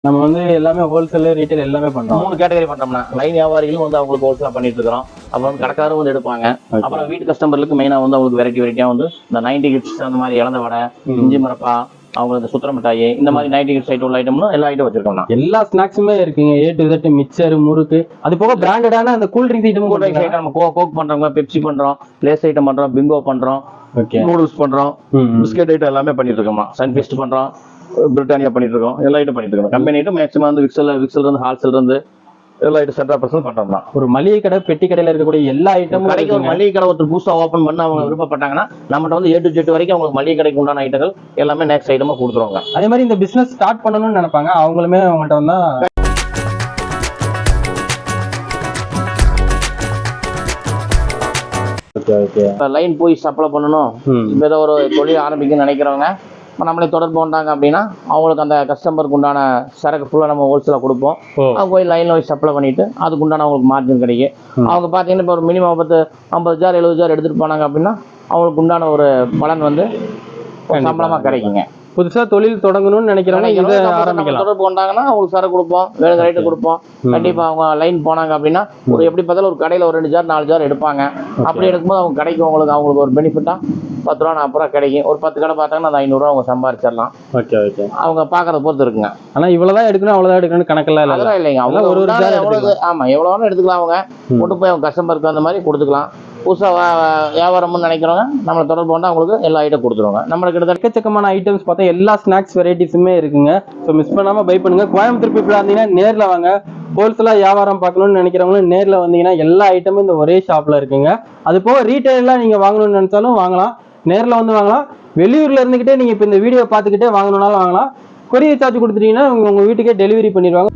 நம்ம வந்து எல்லாமே ஹோல்சேல் ரீட்டைல் எல்லாமே பண்றோம். 3 கேட்டகரி பண்றோம்னா லைன் வியாபாரிகளும் வந்து அவங்களுக்கு ஹோல்சேலா பண்ணிட்டு இருக்கிறோம். அப்புறம் வந்து கடைக்காரரும் வந்து எடுப்பாங்க. அப்புறம் வீட்டு கஸ்டமர்களுக்கு மெயினா வந்து அவங்களுக்கு வெரைட்டியா வந்து இந்த 90 கிட்ஸ் அந்த மாதிரி இளந்த வடை, இஞ்சி மரப்பா, அவங்க இந்த சுத்திர மிட்டாய் இந்த மாதிரி 90 கிட்ஸ் ஐட்டம் உள்ள ஐட்டம்லாம் எல்லா ஐட்டம் வச்சிருக்கோம். எல்லா ஸ்நாக்ஸுமே இருக்குங்க. A to Z மிக்சர், முறுக்கு, அது போக பிராண்டடான அந்த கூல் ட்ரிங்க்ஸ் ஐட்டம் நம்ம கோக் பண்றோம், பெப்சி பண்றோம், லேஸ் ஐட்டம் பண்றோம், பிங்கோ பண்றோம், நூடுல்ஸ் பண்றோம், பிஸ்கெட் ஐட்டம் எல்லாமே பண்ணிட்டு இருக்கோம். சன்ஃபீஸ்ட் பண்றோம், பிரிட்டானியா பண்ணிட்டு இருக்கோம். எல்லா ஐட்டம் பண்ணிட்டு இருக்கோம். கம்பெனி ஐட்டம் மேக்ஸிமம் வந்து விக்ஸல் இருந்து ஹால்சேல் இருந்து எல்லா ஐட்டம் 70% பண்றோம். ஒரு மளிகை கடை பெட்டி கடையில இருக்கக்கூடிய எல்லா ஐட்டமும் கடைக்கு ஒரு மளிகை கடை ஒருத்தர் புதுசா ஓப்பன் பண்ண அவங்க விருப்பப்பட்டாங்கன்னா நம்மகிட்ட வந்து A to Z வரைக்கும் அவங்களுக்கு மளிகை கடைக்கு உண்டான ஐட்டங்கள் எல்லாமே நெக்ஸ்ட் ஐட்டமா கொடுத்துருவாங்க. அதே மாதிரி இந்த பிசினஸ் ஸ்டார்ட் பண்ணணும்னு நினைப்பாங்க, அவங்களுமே அவங்கள்ட்ட வந்தா லைன் போய் சப்ளை பண்ணணும், இப்போ ஏதோ ஒரு தொழில் ஆரம்பிக்கணும்னு நினைக்கிறவங்க நம்மளே தொடர்பு கொண்டாங்க அப்படின்னா அவங்களுக்கு அந்த கஸ்டமருக்கு உண்டான சரக்கு ஃபுல்லாக நம்ம ஹோல்சேலாக கொடுப்போம். அவங்க போய் லைனில் போய் சப்ளை பண்ணிட்டு அதுக்கு உண்டான அவங்களுக்கு மார்ஜின் கிடைக்கும். அவங்க பார்த்தீங்கன்னா இப்போ ஒரு மினிமம் 50,000 70,000 எடுத்துகிட்டு போனாங்க அப்படின்னா அவங்களுக்கு உண்டான ஒரு பலன் வந்து சம்பளமாக கிடைக்குங்க. புதுசா தொழில் தொடங்கணும்னு நினைக்கிறவங்க இதை ஆரம்பிக்கலாம். தொடர்பு கொண்டாங்கன்னா அவங்களுக்கு சரக்கு கொடுப்போம், வேணுங்க ரேட்டு கொடுப்போம். கண்டிப்பா அவங்க லைன் போனாங்க அப்படின்னா ஒரு எப்படி பார்த்தாலும் ஒரு கடையில் ஒரு 2 ஜார் 4 ஜார் எடுப்பாங்க. அப்படி எடுக்கும்போது அவங்க கிடைக்கும் அவங்களுக்கு ஒரு பெனிஃபிட்டா 10 ரூபா 40 ரூபா கிடைக்கும். ஒரு 10 கடை பார்த்தாங்கன்னா அந்த 500 ரூபா அவங்க சம்பாதிச்சிடலாம். அவங்க பாக்குறத பொறுத்து இருக்குங்க. ஆனா இவ்வளவுதான் எடுக்கணும் அவ்வளவுதான் எடுக்கணும் கணக்கெல்லாம் இல்லை. அதெல்லாம் இல்லைங்க. அவங்க ஒரு ஆமா எவ்வளவு வேணும் எடுத்துக்கலாம். அவங்க கொண்டு போய் அவங்க கஸ்டமருக்கு அந்த மாதிரி கொடுத்துக்கலாம். புதுசாக வியாபாரம்னு நினைக்கிறவங்க நம்மளை தொடர்பு கொண்டு அவங்களுக்கு எல்லா ஐட்டம் கொடுத்துருவாங்க. நம்மளுக்கு கிட்ட எக்கச்சக்கமான ஐட்டம்ஸ் பார்த்தா எல்லா ஸ்நாக்ஸ் வெரைட்டிஸுமே இருக்குங்க. ஸோ மிஸ் பண்ணாமல் பை பண்ணுங்க. கோயம்புத்தூர் பீப்புளாக இருந்தீங்கன்னா நேரில் வாங்க. ஹோல்சேலாக வியாபாரம் பார்க்கணும்னு நினைக்கிறவங்களும் நேரில் வந்தீங்கன்னா எல்லா ஐட்டமும் இந்த ஒரே ஷாப்பில் இருக்குங்க. அது போக ரீட்டைலாம் நீங்கள் வாங்கணும்னு நினச்சாலும் வாங்கலாம், நேரில் வந்து வாங்கலாம். வெளியூரில் இருந்துக்கிட்டே நீங்கள் இப்போ இந்த வீடியோ பார்த்துக்கிட்டே வாங்கணுன்னாலும் வாங்கலாம். கொரியர் சார்ஜ் கொடுத்துட்டீங்கன்னா உங்கள் வீட்டுக்கே டெலிவரி பண்ணிடுவாங்க.